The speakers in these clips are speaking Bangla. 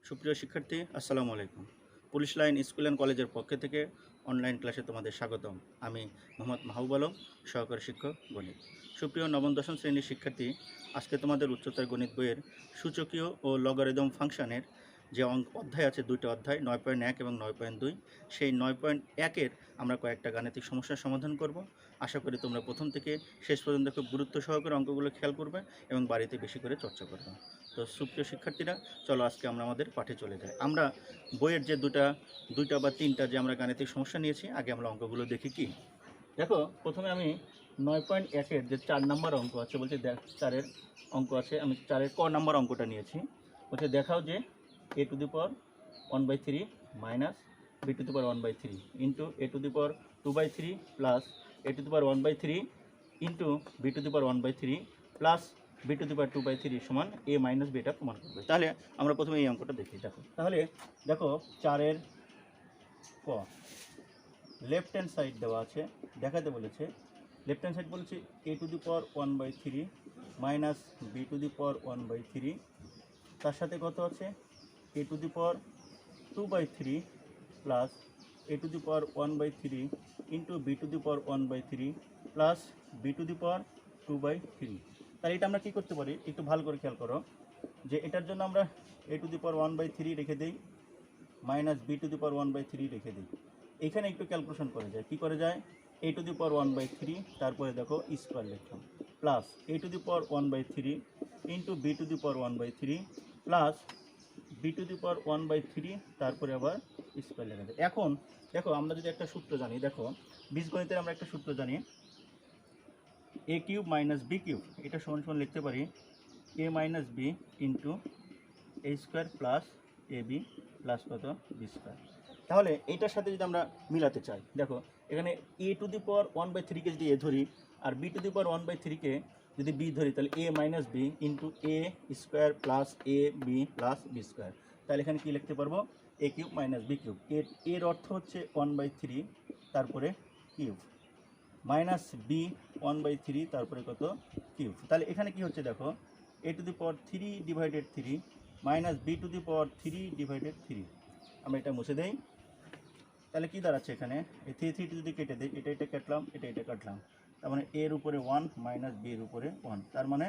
সুপ্রিয় শিক্ষার্থী, আসসালামু আলাইকুম। পুলিশ লাইন স্কুল অ্যান্ড কলেজের পক্ষ থেকে অনলাইন ক্লাসে তোমাদের স্বাগতম। আমি মোহাম্মদ মাহবুব আলম, সহকারী শিক্ষক গণিত। সুপ্রিয় নবম দশম শ্রেণীর শিক্ষার্থী, আজকে তোমাদের উচ্চতর গণিত বইয়ের সূচকীয় ও লগারিদম ফাংশনের যে অধ্যায় আছে, দুইটা অধ্যায় 9.1 এবং 9.2। সেই 9.1-এর আমরা কয়েকটা গাণিতিক সমস্যার সমাধান করব। আশা করি তোমরা প্রথম থেকে শেষ পর্যন্ত খুব গুরুত্ব সহকারে অঙ্কগুলো খেয়াল করবে এবং বাড়িতে বেশি করে চর্চা করবে। তো সুপ্রিয় শিক্ষার্থীরা, চলো আজকে আমরা আমাদের পাঠে চলে যাই। আমরা বইয়ের যে দুইটা বা তিনটা যে আমরা গাণিতিক সমস্যা নিয়েছি, আগে আমরা অঙ্কগুলো দেখি। কি দেখো, প্রথমে আমি 9.1-এর যে 4 নম্বর অঙ্ক আছে, বলছে 4-এর অঙ্ক আছে, আমি 4-এর ক নম্বর অঙ্কটা নিয়েছি। বলছে দেখাও যে a⁴ minus b⁴ into a⁴ plus a⁴ into b⁴ plus b⁴ সমান a মাইনাস b, এটা প্রমাণ করবে। তাহলে আমরা প্রথমে এই অঙ্কটা দেখি। তাহলে দেখো 4-এর ক লেফট হ্যান্ড সাইড দেওয়া আছে, দেখাতে বলেছে। লেফট হ্যান্ড সাইড বলেছে a⁴ মাইনাস b⁴ তার সাথে কত আছে a⁴ plus a⁴ into b⁴ plus b⁴ তাহলে এটা আমরা কী করতে পারি, একটু ভালো করে খেয়াল করো যে এটার জন্য আমরা a⁴ রেখে দিই, মাইনাস b⁴ রেখে দিই। এখানে একটু ক্যালকুলেশন করে যায়, কী করে যায়, a⁴ তারপরে দেখো স্কোয়ার লিখলাম, plus a⁴ into b⁴ plus b⁴ তারপরে আবার স্কোয়ার লেখা যায়। এখন দেখো, আমরা যদি একটা সূত্র জানি, দেখো বীজগণিতের আমরা একটা সূত্র জানি, a³ মাইনাস b³ এটা সমান সমান লিখতে পারি a minus b into a square plus ab plus কত বি স্কোয়ার। তাহলে এইটার সাথে যদি আমরা মিলাতে চাই, দেখো এখানে a⁴কে যদি a ধরি আর b⁴কে যদি b ধরি, তাহলে a minus b into a square plus a b plus B square. তাহলে এখানে কী লিখতে পারবো, a³ মাইনাস b³ এর অর্থ হচ্ছে 1/3 তারপরে কিউব মাইনাস b 1/3 তারপরে কত কিউব। তাহলে এখানে কি হচ্ছে দেখো, a⁴ মাইনাস b⁴ আমরা এটা মুছে দেই। তাহলে কি দাঁড়াচ্ছে এখানে, এই 3 যদি কেটে দেয়, এটা কাটলাম, এটা কাটলাম, তার মানে এর উপরে 1 মাইনাস বি এর উপরে 1, তার মানে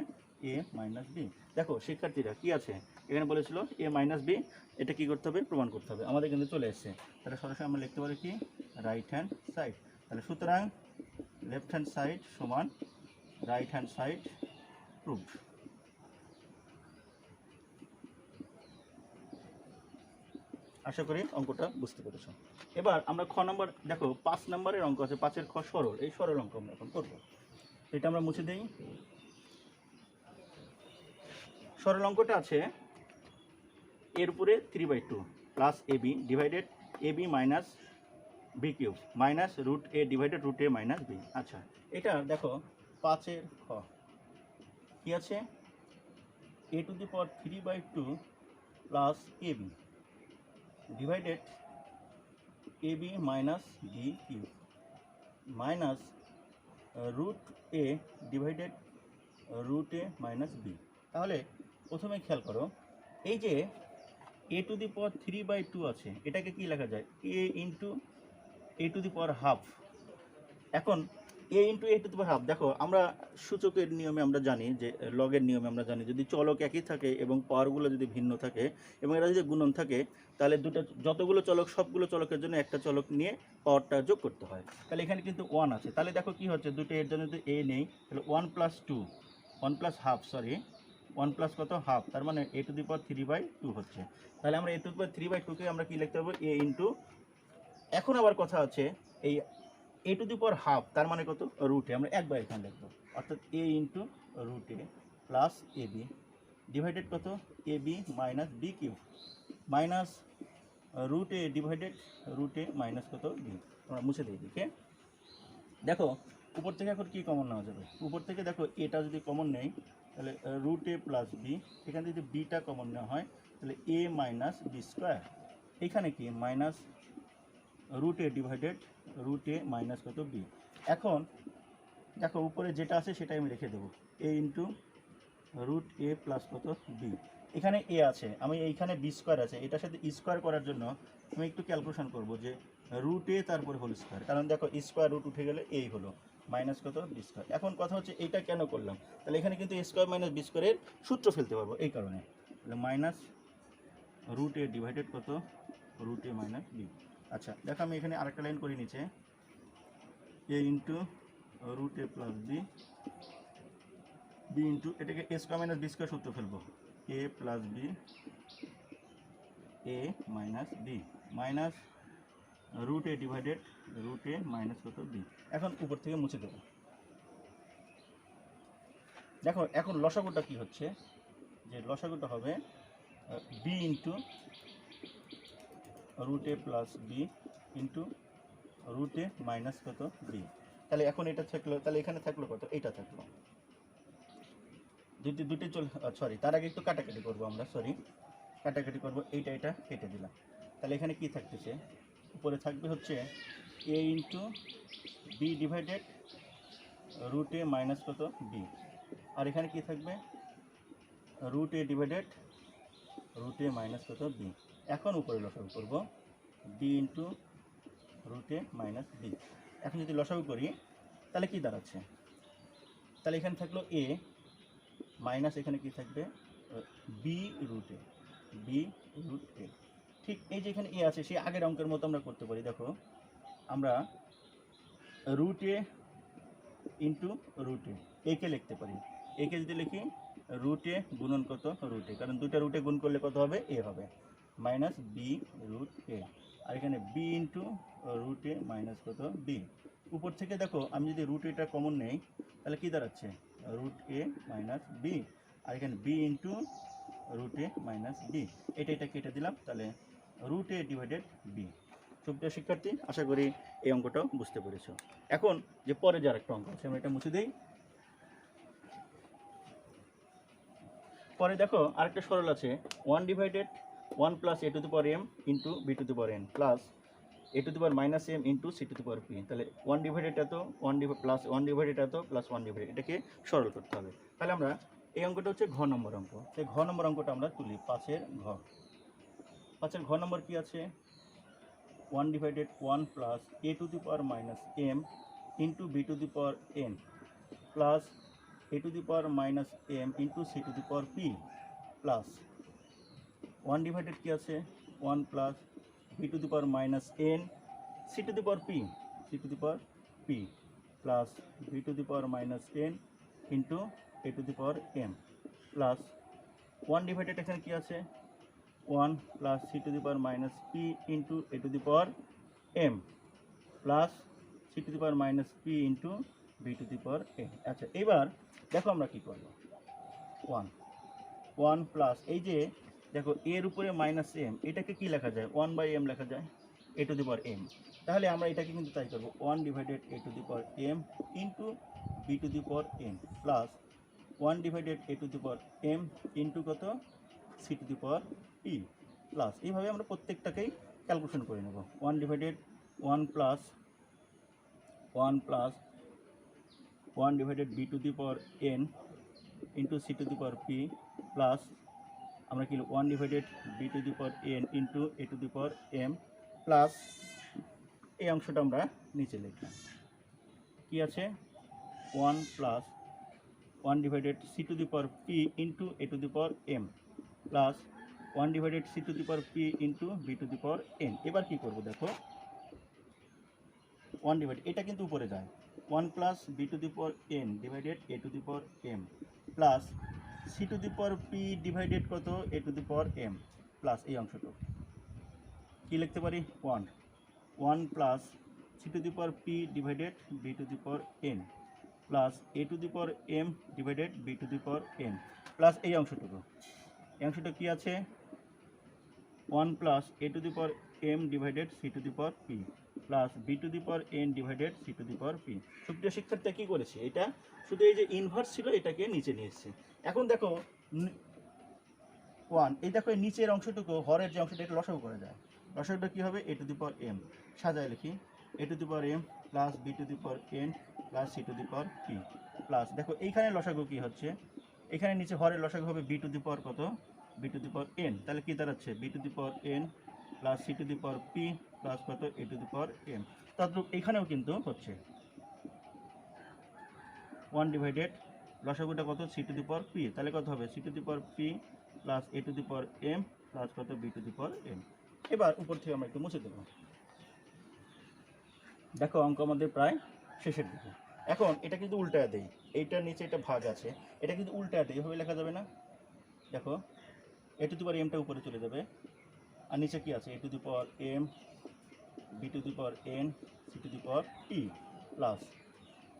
a মাইনাস বি। দেখো শিক্ষার্থীরা, কি আছে এখানে বলেছিল a মাইনাস বি, এটা কি করতে হবে, প্রমাণ করতে হবে। আমাদের কিন্তু চলে এসছে, তাহলে সরাসরি আমরা লিখতে পারি কি, রাইট হ্যান্ড সাইড। তাহলে সুতরাং লেফট হ্যান্ড সাইড সমান রাইট হ্যান্ড সাইড প্রুভড। আশা করি অঙ্কটা বুঝতে পেরেছ। এবার আমরা খ নম্বর, দেখো 5 নম্বরের অঙ্ক আছে, 5-এর খ সরল, এই সরল অঙ্ক আমরা এখন করব। এটা আমরা মুছে দিই। সরল অঙ্কটা আছে এর উপরে 3/2 plus ab divided ab minus b³ minus √a divided √a minus b। আচ্ছা, এটা দেখো 5-এর খ কি আছে, a⁴ plus ab divided ab minus b³ minus √a divided √a minus b। তাহলে প্রথমে খেয়াল করো, এই যে a⁴ আছে, এটাকে কি লেখা যায়, a ইন্টু a⁴। এখন a ইন্টু a⁴, দেখো আমরা সূচকের নিয়মে আমরা জানি, যে লগের নিয়মে আমরা জানি, যদি চলক একই থাকে এবং পাওয়ারগুলো যদি ভিন্ন থাকে এবং এরা যদি গুণন থাকে, তাহলে যতগুলো চলক, সবগুলো চলকের জন্য একটা চলক নিয়ে পাওয়ারটা যোগ করতে হয়। তাহলে এখানে কিন্তু 1 আছে, তাহলে দেখো কি হচ্ছে, দুটো এর জন্য যদি a নেই, তাহলে 1 প্লাস কত হাফ, তার মানে a⁴ হচ্ছে। তাহলে আমরা a⁴কে আমরা কি লিখতে পারবো, a ইন্টু, এখন আবার কথা আছে, এই a⁴ তার মানে কত √a, আমরা একবার এখানে লিখবো, অর্থাৎ a into √a plus ab divided কত ab minus b³ minus √a divided √a minus কত b। আমরা মুছে দিই দিকে। দেখো উপর থেকে এখন কি কমন নেওয়া যাবে, উপর থেকে দেখো এটা যদি কমন নেই, তাহলে √a প্লাস b, এখানে যদি বিটা কমন নেওয়া হয়, তাহলে a মাইনাস বি স্কোয়ার, এখানে কি minus √a divided √a minus কত b। এখন দেখো উপরে যেটা আছে সেটাই আমি রেখে দেবো, a ইন্টু √a প্লাস কত b। এখানে এ আছে, আমি এইখানে বি স্কোয়ার আছে, এটার সাথে স্কোয়ার করার জন্য আমি একটু ক্যালকুলেশন করব যে রুট এ তারপরে হোল স্কোয়ার, কারণ দেখো স্কোয়ার রুট উঠে গেলে এই হলো মাইনাস কত বি স্কোয়ার। এখন কথা হচ্ছে এইটা কেন করলাম, তাহলে এখানে কিন্তু এ স্কোয়ার মাইনাস বি স্কোয়ারের সূত্র ফেলতে পারবো এই কারণে। তাহলে মাইনাস রুট এ ডিভাইডেড কত রুট এ মাইনাস বি। আচ্ছা দেখো আমি এখানে আরেকটা লাইন করে নিচে এ ইন্টু রুট এ প্লাস বি, বি ইন্টু এটাকে এ স্কোয়ার মাইনাস বি স্কোয়ার সূত্র ফেলবো, এ plus B A minus B minus root A divided root A minus কত বি। এখন উপর থেকে মুছে দেবো। দেখো এখন লসাগুটা কি হচ্ছে, যে লসাগুটা হবে বি ইন্টু রুট এ প্লাস বি ইন্টু রুট এ মাইনাস কত বি। তাহলে এখন এটা থাকলো, তাহলে এখানে থাকলো কত, এইটা থাকলো, দুটি চল সরি তার আগে একটু কাটাকাটি করবো আমরা, সরি কাটাকাটি করবো, এইটা এটা কেটে দিলাম। তাহলে এখানে কি থাকতেছে, উপরে থাকবে হচ্ছে এ ইন্টু বি ডিভাইডেড রুট এ মাইনাস কত বি, আর এখানে কি থাকবে রুট এ ডিভাইডেড রুট এ মাইনাস কত বি। এখন উপরে লসাগু করব বি ইন্টু রুট এ মাইনাস বি। এখন যদি লসাগু করি তাহলে কি দাঁড়াচ্ছে, তাহলে এখানে থাকলো এ মাইনাস এখানে কি থাকবে বি রুট এ, বি রুট এ। ঠিক এই যে এখানে এ আছে সেই আগের অঙ্কের মতো আমরা করতে পারি। দেখো আমরা রুট এ ইন্টু রুট এ কে লিখতে পারি, একে যদি লিখি রুট এ গুণন কত রুট এ, কারণ দুইটা রুটে গুণ করলে কত হবে এ হবে, মাইনাস বি রুট এ, আর এখানে বি ইন্টু রুট এ মাইনাস কত বি। উপর থেকে দেখো আমি যদি রুট এটা কমন নেই তাহলে কি দাঁড়াচ্ছে রুট এ মাইনাস বি, আর এখানে বি ইন্টু রুট এ মাইনাস বি, এটা কেটে দিলাম, তাহলে রুট এ ডিভাইডেড বি। সুপ্রিয় শিক্ষার্থী, আশা করি এই অঙ্কটাও বুঝতে পেরেছো। এখন যে পরে যে আরেকটা অঙ্ক আছে আমরা এটা মুছে দিই। পরে দেখো আরেকটা সরল আছে 1 divided 1 plus A to the power M into B to the power N plus A to the power minus M into C to the power P. তাহলে 1 ডিভাইডেড এত 1 প্লাস 1 ডিভাইডেড এত প্লাস 1 ডিভাইডেড, এটাকে সরল করতে হবে। তাহলে আমরা এই অঙ্কটা হচ্ছে ঘ নম্বর অঙ্ক, সেই ঘ নম্বর অঙ্কটা আমরা তুলি 5-এর ঘ। 5-এর ঘ নম্বর কি আছে 1 divided 1 plus A to the power minus M into B to the power N plus A to the power minus M into C to the power P plus 1 divided কি আছে 1 plus B to the power minus N C to the power P plus B to the power minus N into A to the power M plus 1 divided এখানে কি আছে 1 plus C to the power minus P into A to the power M plus C to the power minus P into B to the power M. আচ্ছা এবার দেখো আমরা কী করবো 1 প্লাস এই যে দেখো এর উপরে মাইনাস এম, এটাকে কি লেখা যায় 1/m লেখা যায় এ টু দি পাওয়ার এম। তাহলে আমরা এটাকে কিন্তু তাই করবো 1 divided a to the power M into B to the power N plus 1 divided a to the power M into কত c to the power P plus এইভাবে আমরা প্রত্যেকটাকেই ক্যালকুলেশন করে নেব। 1 divided 1 plus 1 divided b to the power n into C to the power P plus আমরা কি 1 divided b to the power n into A to the power M plus এই অংশটা আমরা নিচে লিখলাম কি আছে 1 plus 1 divided C to the power P into A to the power M plus 1 divided C to the power P into B to the power N. এবার কী করবো দেখো 1 ডিভাইড এটা কিন্তু উপরে যায় 1 plus B to the power N divided a to the power M plus C to the power p divided কত এ to the power M plus এই অংশটা কী লিখতে পারি 1 plus C to the power p divided b to the power N plus A to the power M divided b to the power N plus এই অংশটুকু, এই অংশটা কী আছে 1 plus A to the power M divided C to the power P plus B to the power N divided C to the power P. সুপ্রিয় শিক্ষার্থী কী করেছে এটা শুধু এই যে ইনভার্স ছিল এটাকে নিচে নিয়ে এসেছে। এখন দেখো 1 এই দেখো এই নিচের অংশটুকু হরের যে অংশটা এটা লসাগু করা যায়, লসাগুটা কী হবে a to the power m সাজায় লিখি a to the power M plus B to the power N plus C to the power P plus দেখো এইখানে লসাগু কী হচ্ছে এখানে নিচে হরের লসাগু হবে বি টু দি পাওয়ার কত B to the power N, তাহলে কি দাঁড়াচ্ছে B to the power N plus C to the power P plus কত এ টু দি পাওয়ার এম। তারপর এখানেও কিন্তু হচ্ছে 1 ডিভাইডেড লসাগুটা কত c to the power P, তাহলে কত হবে c to the power P plus A to the power M plus কত B to the power m. এবার উপর থেকে আমরা একটু মুছে দেবো। দেখো অঙ্ক আমাদের প্রায় শেষের দিকে। এখন এটা কিন্তু উল্টায় দেই, এইটার নিচে একটা ভাগ আছে, এটা কিন্তু উল্টায় দেই, এভাবে লেখা যাবে না। দেখো এ টু দি পাওয়ার এমটা উপরে চলে যাবে, আর নিচে কি আছে a to the power m b to the power n C to the power t plus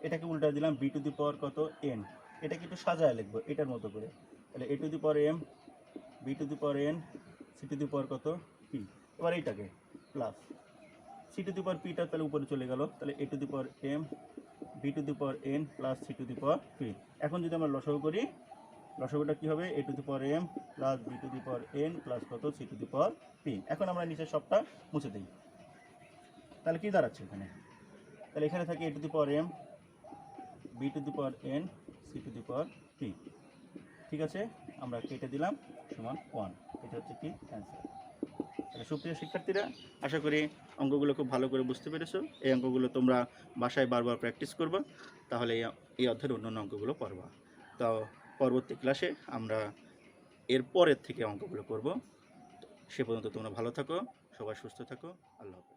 এটাকে উল্টা দিলাম বি টু দি পাওয়ার কত এন, এটাকে একটু সাজায় লিখবো এটার মতো করে, তাহলে a to the power m b to the power n C to the power কত পি। এবার এইটাকে plus C to the power পিটা তাহলে উপরে চলে গেল, তাহলে a to the power m b to the power N plus C to the power P. এখন যদি আমরা লসাগু করি, লসাগুটা কী হবে a to the power M plus B to the power N plus কত c to the power P. এখন আমরা নিচে সবটা মুছে দিই, তাহলে কী দাঁড়াচ্ছে এখানে, তাহলে এখানে থাকে a to the power m b to the power n C to the power p. ঠিক আছে, আমরা কেটে দিলাম সমান 1, এটা হচ্ছে কি অ্যান্সার। তাহলে সুপ্রিয় শিক্ষার্থীরা, আশা করি অঙ্কগুলো খুব ভালো করে বুঝতে পেরেছো। এই অঙ্কগুলো তোমরা বাসায় বারবার প্র্যাকটিস করবা, তাহলে এই অধ্যায়ের অন্যান্য অঙ্কগুলো পারবা। তো পরবর্তী ক্লাসে আমরা এর পরের থেকে অঙ্কগুলো করব। সে পর্যন্ত তোমরা ভালো থাকো, সবাই সুস্থ থাকো, আল্লাহ হাফেজ।